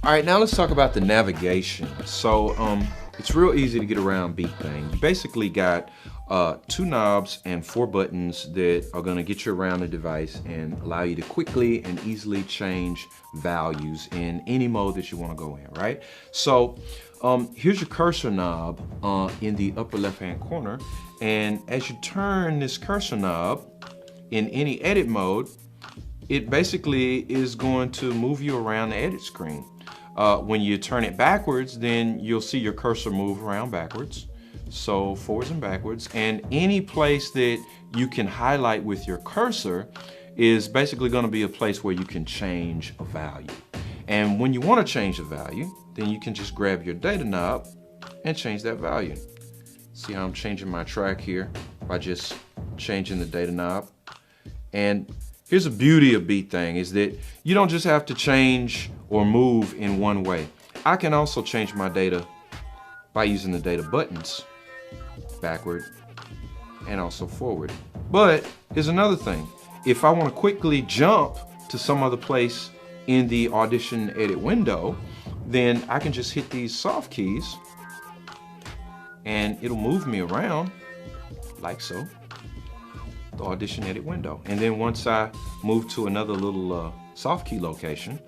All right, now let's talk about the navigation. So it's real easy to get around Beatmaking. You basically got 2 knobs and 4 buttons that are going to get you around the device and allow you to quickly and easily change values in any mode that you want to go in, right? So here's your cursor knob in the upper left-hand corner, and as you turn this cursor knob in any edit mode, it basically is going to move you around the edit screen. When you turn it backwards, then you'll see your cursor move around backwards. So forwards and backwards. And any place that you can highlight with your cursor is basically going to be a place where you can change a value. And when you want to change the value, then you can just grab your data knob and change that value. See how I'm changing my track here by just changing the data knob. And here's the beauty of Beatmaking is that you don't just have to change or move in one way. I can also change my data by using the data buttons, backward and also forward. But here's another thing. If I want to quickly jump to some other place in the Audition edit window, then I can just hit these soft keys and it'll move me around like so, the Audition edit window. And then once I move to another little soft key location,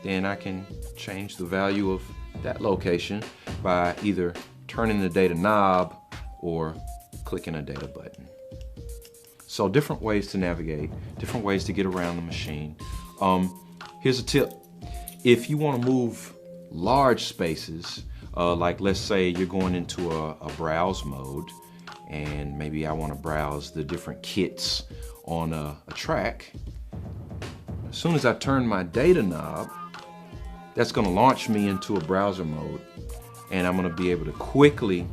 then I can change the value of that location by either turning the data knob or clicking a data button. So different ways to navigate, different ways to get around the machine. Here's a tip. If you want to move large spaces, like let's say you're going into a browse mode, and maybe I want to browse the different kits on a track. As soon as I turn my data knob, that's going to launch me into a browser mode, and I'm going to be able to quickly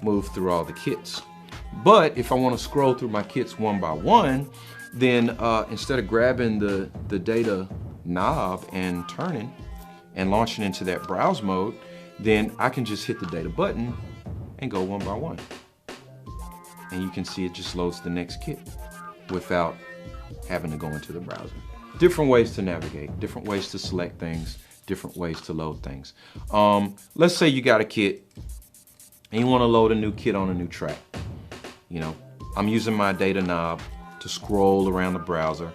move through all the kits. But if I want to scroll through my kits one by one, then instead of grabbing the data knob and turning and launching into that browse mode, then I can just hit the data button and go one by one. And you can see it just loads the next kit without having to go into the browser. Different ways to navigate, different ways to select things, different ways to load things. Let's say you got a kit and you want to load a new kit on a new track. You know, I'm using my data knob to scroll around the browser.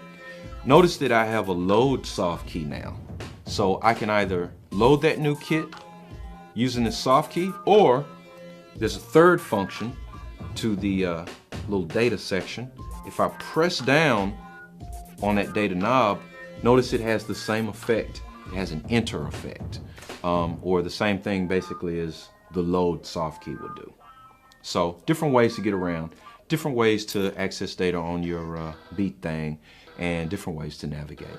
Notice that I have a load soft key now. So I can either load that new kit using the soft key, or there's a third function to the little data section. If I press down on that data knob, notice it has the same effect. It has an enter effect, or the same thing basically as the load soft key would do. So different ways to get around, different ways to access data on your Beatmaking, and different ways to navigate.